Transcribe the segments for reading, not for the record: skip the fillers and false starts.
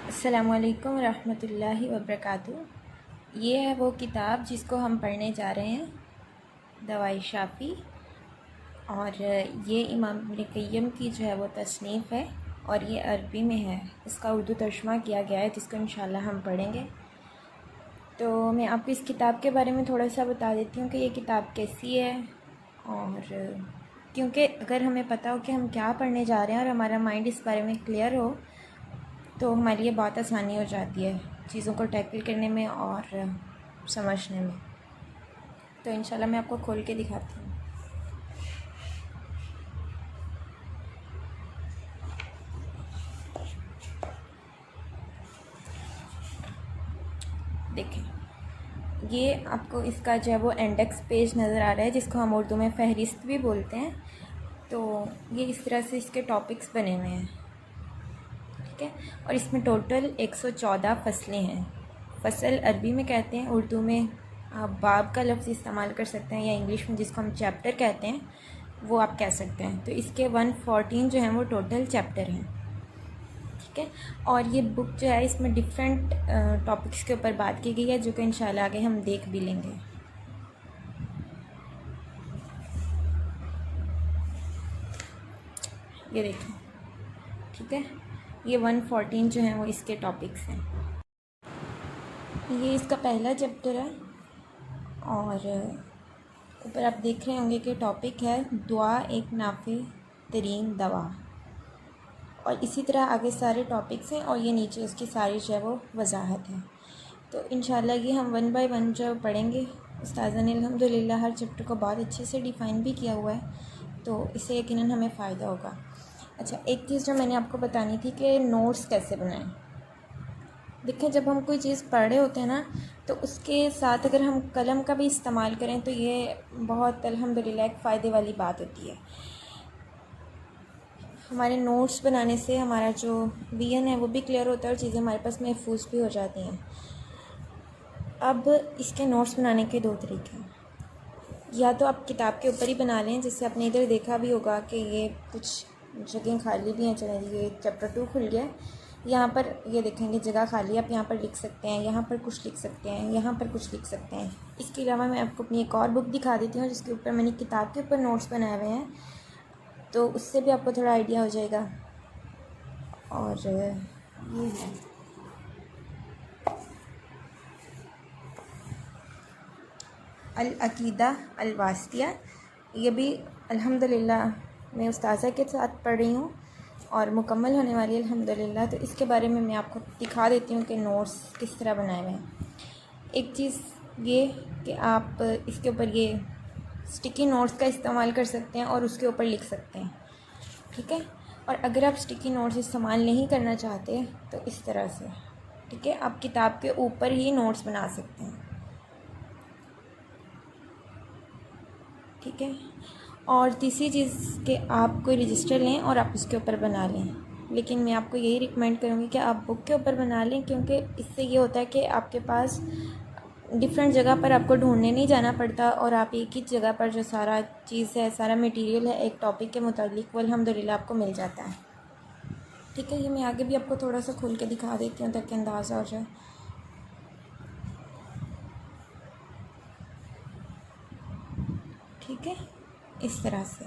अस्सलामुअलैकुम रहमतुल्लाहि वबरकातुहू। ये है वो किताब जिसको हम पढ़ने जा रहे हैं, दवाई शाफ़ी। और ये इमाम इब्न क़य्यम की जो है वो तसनीफ़ है और ये अरबी में है। इसका उर्दू तर्जुमा किया गया है जिसको इंशाल्लाह हम पढ़ेंगे। तो मैं आपको इस किताब के बारे में थोड़ा सा बता देती हूँ कि ये किताब कैसी है। और क्योंकि अगर हमें पता हो कि हम क्या पढ़ने जा रहे हैं और हमारा माइंड इस बारे में क्लियर हो तो हमारे लिए बहुत आसानी हो जाती है चीज़ों को टैकल करने में और समझने में। तो इंशाल्लाह मैं आपको खोल के दिखाती हूँ। देखें, ये आपको इसका जो है वो इंडेक्स पेज नज़र आ रहा है जिसको हम उर्दू में फ़हरिस्त भी बोलते हैं। तो ये इस तरह से इसके टॉपिक्स बने हुए हैं, ठीक है। और इसमें टोटल 114 फसलें हैं। फ़सल अरबी में कहते हैं, उर्दू में आप बाब का लफ्ज़ इस्तेमाल कर सकते हैं या इंग्लिश में जिसको हम चैप्टर कहते हैं वो आप कह सकते हैं। तो इसके 114 जो हैं वो टोटल चैप्टर हैं, ठीक है। और ये बुक जो है इसमें डिफरेंट टॉपिक्स के ऊपर बात की गई है जो कि इंशाल्लाह आगे हम देख भी लेंगे। ये देखें, ठीक है। ये 114 जो हैं वो इसके टॉपिक्स हैं। ये इसका पहला चैप्टर है और ऊपर आप देख रहे होंगे कि टॉपिक है दुआ एक नाफे तरीन दवा। और इसी तरह आगे सारे टॉपिक्स हैं और ये नीचे उसकी सारी जो है वो वजाहत है। तो इंशाल्लाह ये हम वन बाय वन जो पढ़ेंगे। उस्ताज़ा ने अल्हम्दुलिल्लाह हर चैप्टर को बहुत अच्छे से डिफ़ाइन भी किया हुआ है, तो इससे यकीनन हमें फ़ायदा होगा। अच्छा, एक चीज़ जो मैंने आपको बतानी थी कि नोट्स कैसे बनाएं। देखें, जब हम कोई चीज़ पढ़ रहे होते हैं ना तो उसके साथ अगर हम कलम का भी इस्तेमाल करें तो ये बहुत अल्हम्दुलिल्लाह एक फ़ायदे वाली बात होती है। हमारे नोट्स बनाने से हमारा जो विज़न है वो भी क्लियर होता है और चीज़ें हमारे पास महफूज भी हो जाती हैं। अब इसके नोट्स बनाने के दो तरीके हैं। या तो आप किताब के ऊपर ही बना लें, जैसे आपने इधर देखा भी होगा कि ये कुछ जगह खाली भी हैं। चलें, ये चैप्टर 2 खुल गया है। यहाँ पर ये देखेंगे जगह खाली है, आप यहाँ पर लिख सकते हैं, यहाँ पर कुछ लिख सकते हैं, यहाँ पर कुछ लिख सकते हैं। इसके अलावा मैं आपको अपनी एक और बुक दिखा देती हूँ जिसके ऊपर मैंने किताब के ऊपर नोट्स बनाए हुए हैं, तो उससे भी आपको थोड़ा आइडिया हो जाएगा। और ये है अल अकीदा अल वास्तिया। ये भी अल्हम्दुलिल्लाह मैं उस्ताज़ा के साथ पढ़ रही हूँ और मुकम्मल होने वाली है अल्हम्दुलिल्लाह। तो इसके बारे में मैं आपको दिखा देती हूँ कि नोट्स किस तरह बनाए हुए हैं। एक चीज़ ये कि आप इसके ऊपर ये स्टिकी नोट्स का इस्तेमाल कर सकते हैं और उसके ऊपर लिख सकते हैं, ठीक है। और अगर आप स्टिकी नोट्स इस्तेमाल नहीं करना चाहते तो इस तरह से, ठीक है, आप किताब के ऊपर ही नोट्स बना सकते हैं, ठीक है। और तीसरी चीज़ कि आप कोई रजिस्टर लें और आप उसके ऊपर बना लें, लेकिन मैं आपको यही रिकमेंड करूँगी कि आप बुक के ऊपर बना लें, क्योंकि इससे ये होता है कि आपके पास डिफरेंट जगह पर आपको ढूंढने नहीं जाना पड़ता और आप एक ही जगह पर जो सारा चीज़ है, सारा मटेरियल है एक टॉपिक के मुताबिक वो अल्हम्दुलिल्लाह आपको मिल जाता है, ठीक है। ये मैं आगे भी आपको थोड़ा सा खोल के दिखा देती हूँ ताकि अंदाज़ा हो जाए। ठीक है, इस तरह से।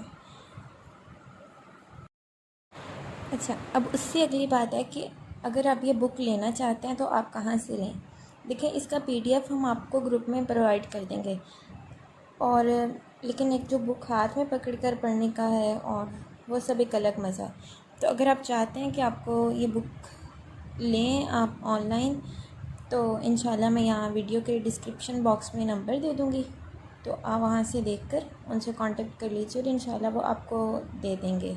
अच्छा, अब उससे अगली बात है कि अगर आप ये बुक लेना चाहते हैं तो आप कहाँ से लें। देखिए, इसका PDF हम आपको ग्रुप में प्रोवाइड कर देंगे, और लेकिन एक जो बुक हाथ में पकड़ कर पढ़ने का है और वो सब एक अलग मज़ा है। तो अगर आप चाहते हैं कि आपको ये बुक लें आप ऑनलाइन, तो इंशाल्लाह मैं यहाँ वीडियो के डिस्क्रिप्शन बॉक्स में नंबर दे दूँगी, तो आप वहाँ से देखकर उनसे कांटेक्ट कर लीजिए और इंशाल्लाह वो आपको दे देंगे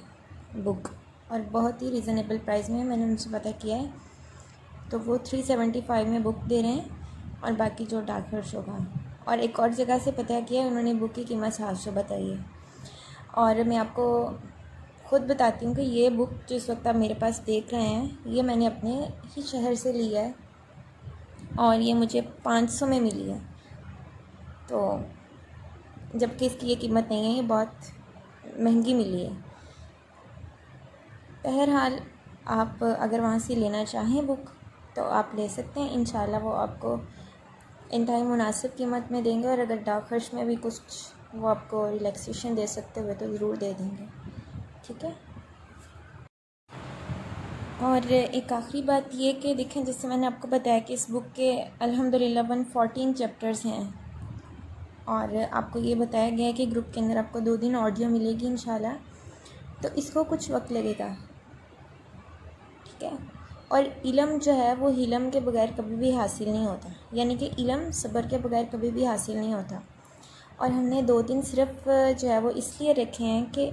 बुक। और बहुत ही रीज़नेबल प्राइस में मैंने उनसे पता किया है, तो वो 375 में बुक दे रहे हैं और बाकी जो डाक खर्च होगा। और एक और जगह से पता किया है, उन्होंने बुक की कीमत 700 बताई है। और मैं आपको ख़ुद बताती हूँ कि ये बुक जो इस वक्त आप मेरे पास देख रहे हैं ये मैंने अपने ही शहर से लिया है और ये मुझे 500 में मिली है, तो जबकि इसकी ये कीमत नहीं है, ये बहुत महंगी मिली है। बहरहाल आप अगर वहाँ से लेना चाहें बुक तो आप ले सकते हैं। इंशाल्लाह वो आपको इंतहाई मुनासिब कीमत में देंगे, और अगर डार्क हर्ष में भी कुछ वो आपको रिलैक्सेशन दे सकते हुए तो ज़रूर दे देंगे, ठीक है। और एक आखिरी बात ये कि देखें, जैसे मैंने आपको बताया कि इस बुक के अल्हम्दुलिल्लाह 114 चैप्टर्स हैं, और आपको ये बताया गया है कि ग्रुप के अंदर आपको 2 दिन ऑडियो मिलेगी इंशाल्लाह। तो इसको कुछ वक्त लगेगा, ठीक है। और इल्म जो है वो हिलम के बगैर कभी भी हासिल नहीं होता, यानी कि इल्म सब्र के बगैर कभी भी हासिल नहीं होता। और हमने 2 दिन सिर्फ जो है वो इसलिए रखे हैं कि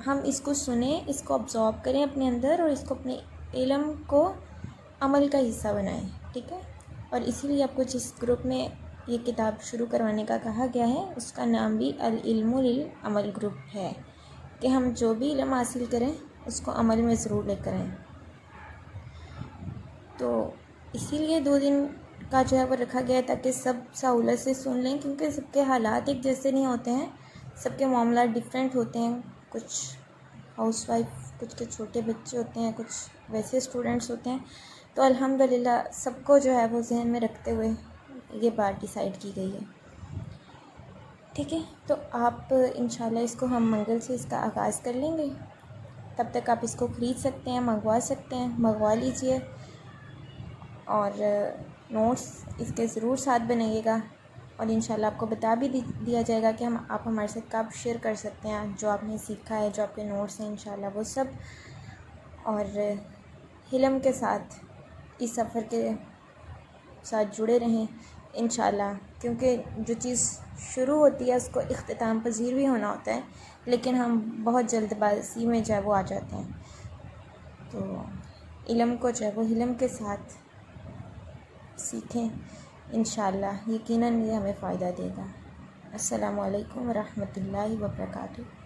हम इसको सुने, इसको ऑब्ज़ॉर्व करें अपने अंदर, और इसको अपने इल्म को अमल का हिस्सा बनाएं, ठीक है। और इसीलिए आपको जिस ग्रुप में ये किताब शुरू करवाने का कहा गया है उसका नाम भी अल इल्मु लिल अमल ग्रुप है, कि हम जो भी इल्म हासिल करें उसको अमल में ज़रूर लेकर आएँ। तो इसीलिए 2 दिन का जो है वो रखा गया है ताकि सब सहूलत से सुन लें, क्योंकि सबके हालात एक जैसे नहीं होते हैं, सबके मामला डिफरेंट होते हैं। कुछ हाउसवाइफ, कुछ के छोटे बच्चे होते हैं, कुछ वैसे स्टूडेंट्स होते हैं। तो अल्हम्दुलिल्लाह सबको जो है वो जहन में रखते हुए ये बात डिसाइड की गई है, ठीक है। तो आप इंशाल्लाह इसको हम मंगल से इसका आगाज़ कर लेंगे। तब तक आप इसको ख़रीद सकते हैं, मंगवा सकते हैं, मंगवा लीजिए। और नोट्स इसके ज़रूर साथ बनाइएगा, और इंशाल्लाह आपको बता भी दिया जाएगा कि आप हमारे साथ कब शेयर कर सकते हैं जो आपने सीखा है, जो आपके नोट्स हैं इंशाल्लाह वो सब। और हिलम के साथ इस सफ़र के साथ जुड़े रहें इंशाल्लाह, क्योंकि जो चीज़ शुरू होती है उसको इख्तिताम पज़ीर भी होना होता है, लेकिन हम बहुत जल्दबाजी में जो है वो आ जाते हैं। तो इल्म को जो है वो हिलम के साथ सीखें इंशाल्लाह, यकीनन ये हमें फ़ायदा देगा। अस्सलामु अलैकुम व रहमतुल्लाहि व बरकातुहू।